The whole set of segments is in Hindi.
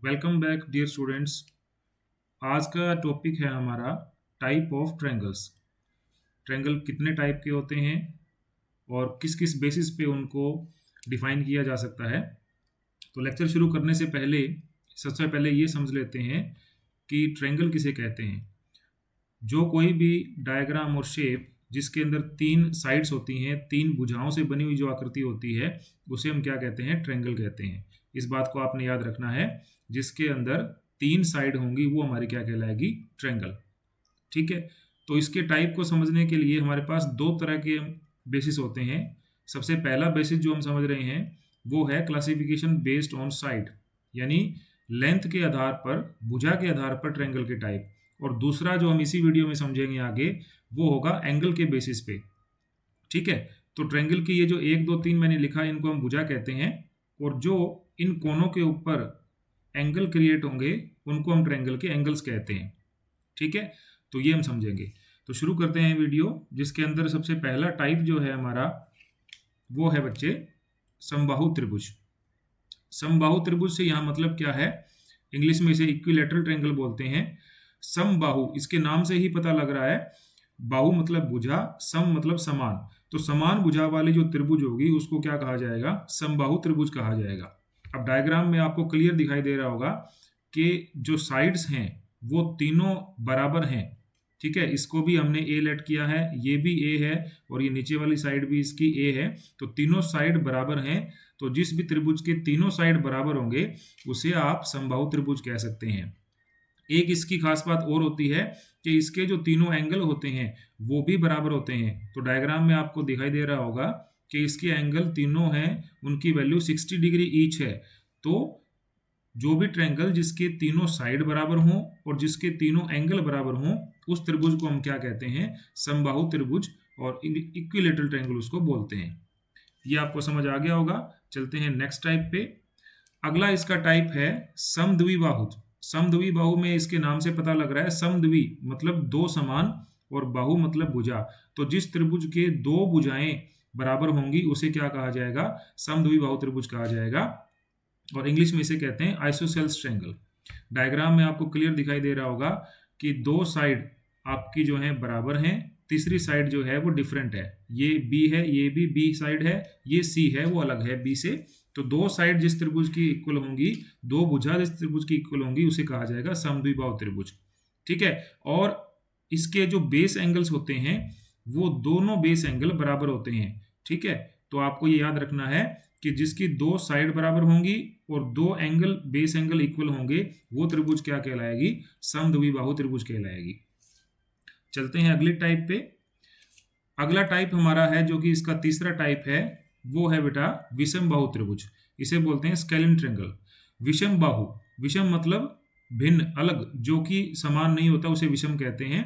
Welcome back dear students. आज का टॉपिक है हमारा टाइप ऑफ ट्रायंगल्स। ट्रायंगल कितने टाइप के होते हैं और किस किस बेसिस पे उनको डिफाइन किया जा सकता है। तो लेक्चर शुरू करने से पहले सबसे पहले ये समझ लेते हैं कि ट्रायंगल किसे कहते हैं। जो कोई भी डायग्राम और शेप जिसके अंदर तीन साइड्स होती हैं, तीन भुजाओं से बनी हुई जो आकृति होती है, उसे हम क्या कहते हैं? ट्रायंगल कहते हैं। इस बात को आपने याद रखना है। जिसके अंदर तीन साइड होंगी वो हमारी क्या कहलाएगी? ट्रायंगल। ठीक है। तो इसके टाइप को समझने के लिए हमारे पास दो तरह के बेसिस होते हैं। सबसे पहला बेसिस जो हम समझ रहे हैं वो है क्लासिफिकेशन बेस्ड ऑन साइड, यानी लेंथ के आधार पर, भुजा के आधार पर ट्रायंगल के टाइप। और दूसरा जो हम इसी वीडियो में समझेंगे आगे, वो होगा एंगल के बेसिस पे। ठीक है। तो ट्रायंगल की ये जो एक दो तीन मैंने लिखा है, इनको हम भुजा कहते हैं। और जो इन कोनों के ऊपर एंगल क्रिएट होंगे उनको हम ट्रायंगल के एंगल्स कहते हैं। ठीक है। तो ये हम समझेंगे। तो शुरू करते हैं वीडियो, जिसके अंदर सबसे पहला टाइप जो है हमारा वो है बच्चे समबाहु त्रिभुज। समबाहु त्रिभुज से यहाँ मतलब क्या है? इंग्लिश में इसे इक्विलैटरल ट्रायंगल बोलते हैं। समबाहु, इसके नाम से ही पता लग रहा है। बाहु मतलब भुजा, सम मतलब समान। तो समान भुजा वाली जो त्रिभुज होगी उसको क्या कहा जाएगा? समबाहु त्रिभुज कहा जाएगा। अब डायग्राम में आपको क्लियर दिखाई दे रहा होगा कि जो साइड्स हैं वो तीनों बराबर हैं। ठीक है। इसको भी हमने ए लेट किया है, ये भी ए है और ये नीचे वाली साइड भी इसकी ए है। तो तीनों साइड बराबर हैं। तो जिस भी त्रिभुज के तीनों साइड बराबर होंगे उसे आप समबाहु त्रिभुज कह सकते हैं। एक इसकी खास बात और होती है कि इसके जो तीनों एंगल होते हैं वो भी बराबर होते हैं। तो डायग्राम में आपको दिखाई दे रहा होगा कि इसके एंगल तीनों हैं, उनकी वैल्यू 60 डिग्री ईच है। तो जो भी ट्रायंगल जिसके तीनों साइड बराबर हों और जिसके तीनों एंगल बराबर हों, उस त्रिभुज को हम क्या कहते हैं? समबाहु त्रिभुज, और इक्विलैटरल ट्रायंगल उसको बोलते हैं। ये आपको समझ आ गया होगा। चलते हैं नेक्स्ट टाइप पे। अगला इसका टाइप है समद्विबाहु। समद्विबाहु में इसके नाम से पता लग रहा है, समद्वि मतलब दो समान और बाहु मतलब भुजा। तो जिस त्रिभुज के दो भुजाएं बराबर होंगी उसे क्या कहा जाएगा? समद्विबाहु त्रिभुज कहा जाएगा। और इंग्लिश में इसे कहते हैं आइसोसेल्स ट्रायंगल। डायग्राम में आपको क्लियर दिखाई दे रहा होगा कि दो साइड आपकी जो है बराबर हैं, तीसरी साइड जो है वो डिफरेंट है। ये बी है, ये भी बी साइड है, ये सी है, वो अलग है बी से। तो दो साइड जिस त्रिभुज की इक्वल होंगी, दो भुजा जिस त्रिभुज की इक्वल होंगी, उसे कहा जाएगा समद्विबाहु त्रिभुज। ठीक है। और इसके जो बेस एंगल्स होते हैं वो दोनों बेस एंगल बराबर होते हैं। ठीक है। तो आपको ये याद रखना है कि जिसकी दो साइड बराबर होंगी और दो एंगल, बेस एंगल इक्वल होंगे, वो त्रिभुज क्या कहलाएगी? समद्विबाहु त्रिभुज कहलाएगी। चलते हैं अगले टाइप पे। अगला टाइप हमारा है जो कि इसका तीसरा टाइप है, वो है बेटा विषम बाहु त्रिभुज। इसे बोलते हैं स्केलिन ट्रायंगल। विषम बाहु, विषम मतलब भिन्न, अलग, जो कि समान नहीं होता उसे विषम कहते हैं।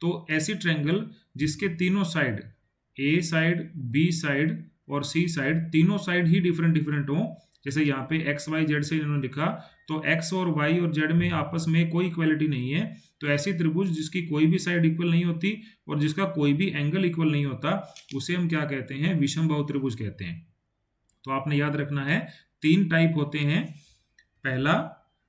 तो ऐसी ट्रायंगल जिसके तीनों साइड, ए साइड, बी साइड और सी साइड, तीनों साइड ही डिफरेंट डिफरेंट हो। जैसे यहाँ पे एक्स वाई जेड से इन्होंने लिखा, तो एक्स और वाई और जेड में आपस में कोई इक्वलिटी नहीं है। तो ऐसी त्रिभुज जिसकी कोई भी साइड इक्वल नहीं होती और जिसका कोई भी एंगल इक्वल नहीं होता, उसे हम क्या कहते हैं? विषम बाहु त्रिभुज कहते हैं। तो आपने याद रखना है, तीन टाइप होते हैं। पहला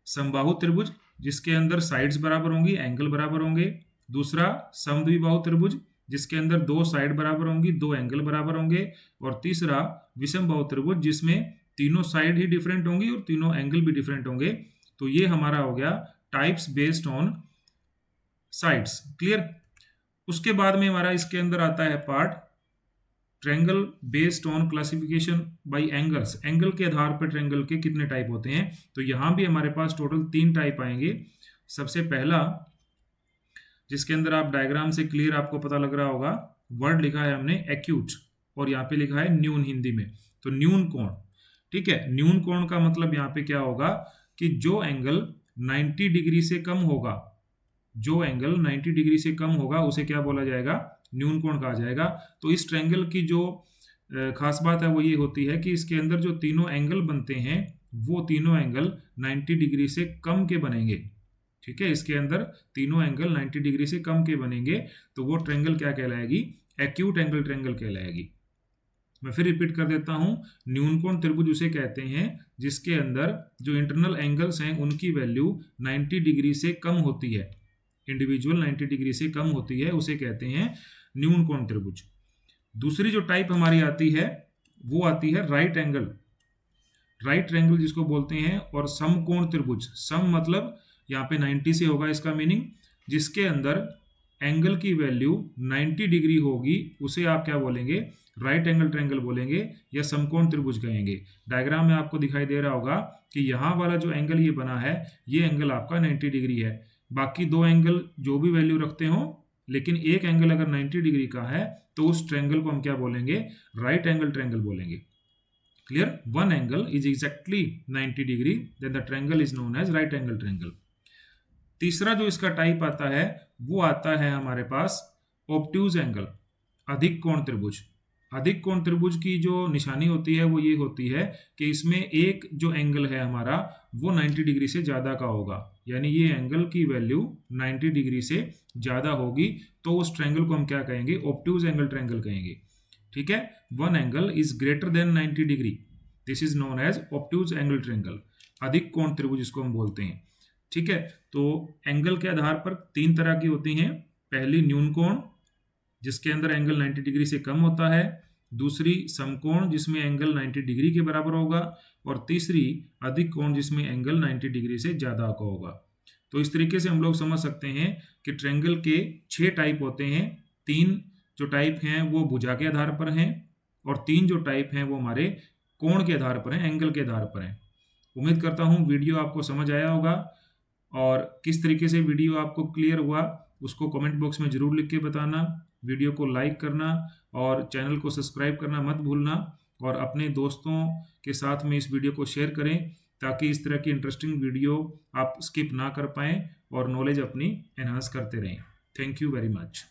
समबाहु त्रिभुज जिसके अंदर साइड्स बराबर होंगी, एंगल बराबर होंगे। दूसरा समद्विबाहु त्रिभुज जिसके अंदर दो साइड बराबर होंगी, दो एंगल बराबर होंगे। और तीसरा विषम बाहु त्रिभुज जिसमें तीनों साइड ही डिफरेंट होंगी और तीनों एंगल भी डिफरेंट होंगे। तो ये हमारा हो गया types based on sides. Clear. उसके बाद में हमारा इसके अंदर आता है part triangle based on classification bye angles. Angle के आधार पर ट्रायंगल के कितने टाइप होते हैं? तो यहां भी हमारे पास टोटल तीन टाइप आएंगे। सबसे पहला, जिसके अंदर आप डायग्राम से क्लियर आपको पता लग रहा होगा, वर्ड लिखा है हमने एक्यूट और यहाँ पे लिखा है न्यून हिंदी में। तो न्यून कोण। ठीक है। न्यून कोण का मतलब यहाँ पे क्या होगा कि जो एंगल 90 डिग्री से कम होगा, जो एंगल 90 डिग्री से कम होगा उसे क्या बोला जाएगा? न्यून कोण कहा जाएगा। तो इस ट्रायंगल की जो खास बात है वो ये होती है कि इसके अंदर जो तीनों एंगल बनते हैं वो तीनों एंगल 90 डिग्री से कम के बनेंगे। ठीक है। इसके अंदर तीनों एंगल 90 डिग्री से कम के बनेंगे। तो वो ट्रायंगल क्या कहलाएगी? एक्यूट एंगल ट्रायंगल कहलाएगी। मैं फिर रिपीट कर देता हूं, न्यून कोण त्रिभुज उसे कहते हैं जिसके अंदर जो इंटरनल एंगल्स हैं उनकी वैल्यू 90 डिग्री से कम होती है, इंडिविजुअल 90 डिग्री से कम होती है, उसे कहते हैं न्यून कोण त्रिभुज। दूसरी जो टाइप हमारी आती है वो आती है राइट एंगल, राइट एंगल जिसको बोलते हैं, और समकोण त्रिभुज। सम मतलब यहाँ पे 90 से होगा इसका मीनिंग, जिसके अंदर एंगल की वैल्यू 90 डिग्री होगी उसे आप क्या बोलेंगे, राइट एंगल ट्रायंगल बोलेंगे या समकोण त्रिभुज कहेंगे। डायग्राम में आपको दिखाई दे रहा होगा कि यहाँ वाला जो एंगल ये बना है ये एंगल आपका 90 डिग्री है, बाकी दो एंगल जो भी वैल्यू रखते हो, लेकिन एक एंगल अगर 90 डिग्री का है तो उस ट्रायंगल को हम क्या बोलेंगे, राइट एंगल ट्रायंगल बोलेंगे। Clear? One angle is exactly 90 degree, then the triangle is known as right angle triangle. तीसरा जो इसका टाइप आता है वो आता है हमारे पास ऑब्ट्यूज एंगल, अधिक कोण त्रिभुज। अधिक कोण त्रिभुज की जो निशानी होती है वो ये होती है कि इसमें एक जो एंगल है हमारा वो 90 डिग्री से ज़्यादा का होगा, यानी ये एंगल की वैल्यू 90 डिग्री से ज़्यादा होगी, तो उस ट्रायंगल को हम क्या कहेंगे, ऑब्ट्यूज एंगल ट्रायंगल कहेंगे। ठीक है, one angle is greater than 90 degree, this is known as obtuse angle triangle, अधिक कोण त्रिभुज इसको हम बोलते हैं। ठीक है, तो एंगल के आधार पर तीन तरह की होती हैं। पहली न्यून कोण जिसके अंदर एंगल 90 डिग्री से कम होता है, दूसरी समकोण जिसमें एंगल 90 डिग्री के बराबर होगा, और तीसरी अधिक कोण जिसमें एंगल 90 डिग्री से ज़्यादा का होगा। तो इस तरीके से हम लोग समझ सकते हैं कि ट्रायंगल के 6 टाइप होते हैं। 3 जो टाइप हैं वो भुजा के आधार पर हैं, और 3 जो टाइप हैं वो हमारे कोण के आधार पर हैं, एंगल के आधार पर हैं। उम्मीद करता हूँ वीडियो आपको समझ आया होगा, और किस तरीके से वीडियो आपको क्लियर हुआ उसको कमेंट बॉक्स में ज़रूर लिख के बताना। वीडियो को लाइक करना और चैनल को सब्सक्राइब करना मत भूलना, और अपने दोस्तों के साथ में इस वीडियो को शेयर करें ताकि इस तरह की इंटरेस्टिंग वीडियो आप स्किप ना कर पाएँ और नॉलेज अपनी एनहांस करते रहें। Thank you very much.